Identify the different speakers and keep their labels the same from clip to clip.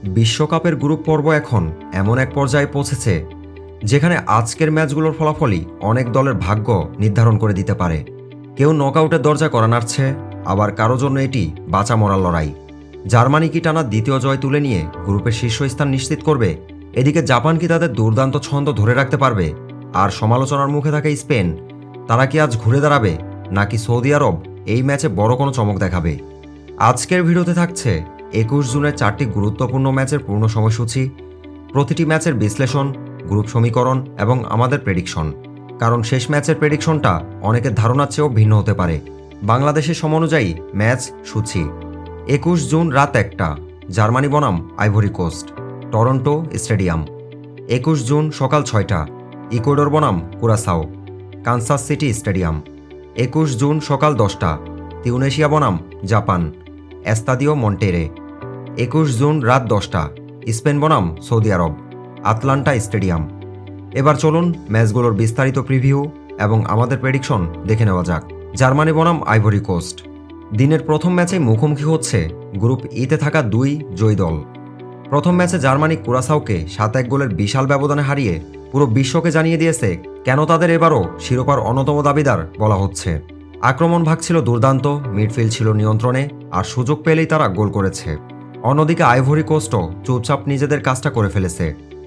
Speaker 1: বিশ্বকাপের গ্রুপ পর্ব এখন এমন এক পর্যায়ে পৌঁছেছে যেখানে আজকের ম্যাচগুলোর ফলাফলই অনেক দলের ভাগ্য নির্ধারণ করে দিতে পারে। কেউ নকআউটের দরজা করা নাড়ছে, আবার কারো জন্য এটি বাঁচা মরার লড়াই। জার্মানি কি টানা দ্বিতীয় জয় তুলে নিয়ে গ্রুপের শীর্ষস্থান নিশ্চিত করবে? এদিকে জাপান কি তাদের দুর্দান্ত ছন্দ ধরে রাখতে পারবে? আর সমালোচনার মুখে থাকা স্পেন, তারা কি আজ ঘুরে দাঁড়াবে, নাকি সৌদি আরব এই ম্যাচে বড় কোনো চমক দেখাবে? আজকের ভিডিওতে থাকছে 21 জুনের 4টি গুরুত্বপূর্ণ ম্যাচের পূর্ণ সময়সূচি, প্রতিটি ম্যাচের বিশ্লেষণ, গ্রুপ সমীকরণ এবং আমাদের প্রেডিকশন। কারণ শেষ ম্যাচের প্রেডিকশনটা অনেকের ধারণার চেয়েও ভিন্ন হতে পারে। বাংলাদেশের সময় অনুযায়ী ম্যাচ সূচি: 21 জুন রাত 1টা, জার্মানি বনাম Ivory Coast, Toronto stadium. 21 June সকাল 6টা, ইকুয়েডর বনাম Curacao, Kansas City stadium. 21 June সকাল 10টা, তিউনেশিয়া বনাম জাপান, এস্তাদিও মন্টেরে। 21 জুন রাত 10টা, স্পেন বনাম সৌদি আরব, আটলান্টা স্টেডিয়াম। এবার চলুন ম্যাচগুলোর বিস্তারিত প্রিভিউ এবং আমাদের প্রেডিকশন দেখে নেওয়া যাক। জার্মানি বনাম আইভরি কোস্ট। দিনের প্রথম ম্যাচে মুখোমুখি হচ্ছে গ্রুপ ইতে থাকা দুই জয়ী দল। প্রথম ম্যাচে জার্মানি কুরাসাওকে 7-1 গোলের বিশাল ব্যবধানে হারিয়ে পুরো বিশ্বকে জানিয়ে দিয়েছে কেন তাদের এবারও শিরোপার অন্যতম দাবিদার বলা হচ্ছে। আক্রমণ ভাগ ছিল দুর্দান্ত, মিডফিল্ড ছিল নিয়ন্ত্রণে, আর সুযোগ পেলেই তারা গোল করেছে। অন্যদিকে আইভরি কোস্টও চুপচাপ নিজেদের কাজটা করে ফেলেছে।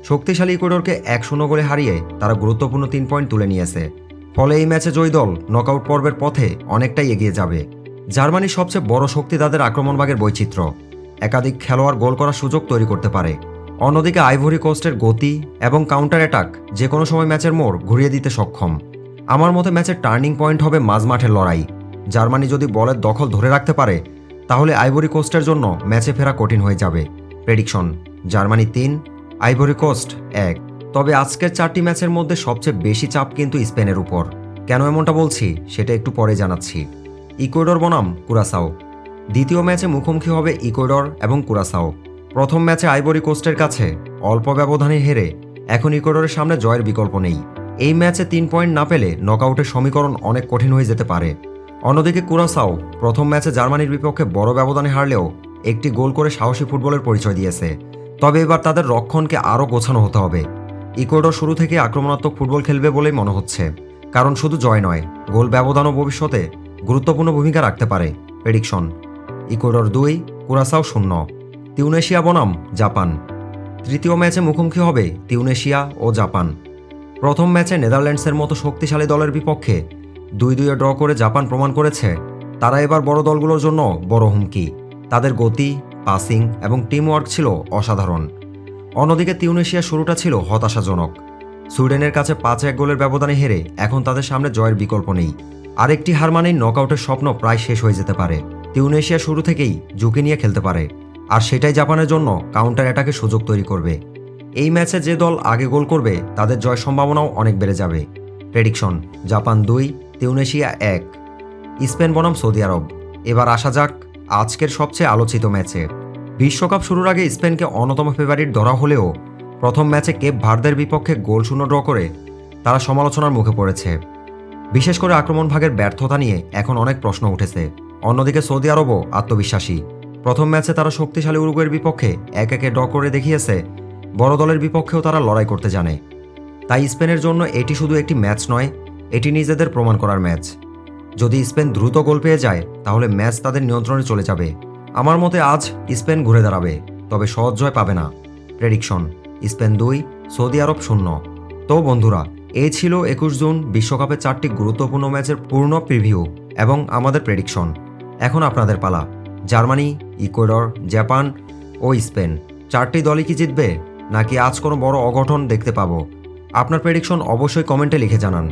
Speaker 1: শক্তিশালী ইকুয়েডরকে 1-0 গোলে হারিয়ে তারা গুরুত্বপূর্ণ 3 পয়েন্ট তুলে নিয়েছে। ফলে এই ম্যাচে জয়ী দল নকআউট পর্বের পথে অনেকটাই এগিয়ে যাবে। জার্মানির সবচেয়ে বড় শক্তি তাদের আক্রমণ ভাগের বৈচিত্র্য। একাধিক খেলোয়াড় গোল করার সুযোগ তৈরি করতে পারে। অন্যদিকে আইভরি কোস্টের গতি এবং কাউন্টার অ্যাটাক যে কোনো সময় ম্যাচের মোড় ঘুরিয়ে দিতে সক্ষম। আমার মতে ম্যাচের টার্নিং পয়েন্ট হবে মাঝমাঠের লড়াই। জার্মানি যদি বলের দখল ধরে রাখতে পারে, তাহলে আইভরি কোস্টের জন্য ম্যাচে ফেরা কঠিন হয়ে যাবে। Prediction: Germany 3, Ivory Coast 1। তবে আজকের 4টি ম্যাচের মধ্যে সবচেয়ে বেশি চাপ কিন্তু স্পেনের উপর। কেন এমনটা বলছি সেটা একটু পরে জানাচ্ছি। ইকুয়েডর বনাম কুরাসাও। দ্বিতীয় ম্যাচে মুখোমুখি হবে ইকুয়েডর এবং কুরাসাও। প্রথম ম্যাচে আইভরি কোস্টের কাছে অল্প ব্যবধানে হেরে এখন ইকুয়েডরের সামনে জয়ের বিকল্প নেই। এই ম্যাচে 3 পয়েন্ট না পেলে নকআউটের সমীকরণ অনেক কঠিন হয়ে যেতে পারে। অন্যদিকে কুরাসাও প্রথম ম্যাচে জার্মানির বিপক্ষে বড় ব্যবধানে হারলেও একটি গোল করে সাহসী ফুটবলের পরিচয় দিয়েছে। তবে এবার তাদের রক্ষণকে আরও গোছানো হতে হবে। ইকুয়েডর শুরু থেকে আক্রমণাত্মক ফুটবল খেলবে বলেই মনে হচ্ছে, কারণ শুধু জয় নয়, গোল ব্যবধানও ভবিষ্যতে গুরুত্বপূর্ণ ভূমিকা রাখতে পারে। Prediction: Ecuador 2, কুরাসাও 0। তিউনেশিয়া বনাম জাপান। তৃতীয় ম্যাচে মুখোমুখি হবে তিউনেশিয়া ও জাপান। প্রথম ম্যাচে নেদারল্যান্ডসের মতো শক্তিশালী দলের বিপক্ষে 2-2 ড্র করে জাপান প্রমাণ করেছে তারা এবার বড় দলগুলোর জন্য বড় হুমকি। তাদের গতি, পাসিং এবং টিম ওয়ার্ক ছিল অসাধারণ। অন্যদিকে তিউনেশিয়ার শুরুটা ছিল হতাশাজনক। সুইডেনের কাছে 5-1 গোলের ব্যবধানে হেরে এখন তাদের সামনে জয়ের বিকল্প নেই। আরেকটি হার মানেই নকআউটের স্বপ্ন প্রায় শেষ হয়ে যেতে পারে। তিউনেশিয়া শুরু থেকেই ঝুঁকি নিয়ে খেলতে পারে, আর সেটাই জাপানের জন্য কাউন্টার অ্যাটাকের সুযোগ তৈরি করবে। এই ম্যাচে যে দল আগে গোল করবে তাদের জয় সম্ভাবনাও অনেক বেড়ে যাবে। Prediction: Japan 2, Tunisia 1। স্পেন বনাম সৌদি আরব। এবার আসা যাক আজকের সবচেয়ে আলোচিত ম্যাচে। বিশ্বকাপ শুরুর আগে স্পেনকে অন্যতম ফেভারিট ধরা হলেও প্রথম ম্যাচে কেপ ভার্দের বিপক্ষে গোল শূন্য ড্র করে তারা সমালোচনার মুখে পড়েছে। বিশেষ করে আক্রমণ ভাগের ব্যর্থতা নিয়ে এখন অনেক প্রশ্ন উঠেছে। অন্যদিকে সৌদি আরবও আত্মবিশ্বাসী। প্রথম ম্যাচে তারা শক্তিশালী উরুগুয়ের বিপক্ষে 1-1 ড্র করে দেখিয়েছে বড় দলের বিপক্ষেও তারা লড়াই করতে জানে। তাই স্পেনের জন্য এটি শুধু একটি ম্যাচ নয়, এটি নিজেদের প্রমাণ করার ম্যাচ। যদি স্পেন দ্রুত গোল পেয়ে যায় তাহলে ম্যাচ তাদের নিয়ন্ত্রণে চলে যাবে। আমার মতে আজ স্পেন ঘুরে দাঁড়াবে, তবে সহজ জয় পাবে না। প্রেডিকশন: স্পেন 2, সৌদি আরব 0। তো বন্ধুরা, এই ছিল 21 জুন বিশ্বকাপের 4টি গুরুত্বপূর্ণ ম্যাচের পূর্ণ প্রিভিউ এবং আমাদের প্রেডিকশন। এখন আপনাদের পালা। জার্মানি, ইকুয়েডর, জাপান ও স্পেন 4টি দলই কি জিতবে, নাকি আজ কোনো বড় অঘটন দেখতে পাবো? আপনার প্রেডিকশন অবশ্যই কমেন্টে লিখে জানান।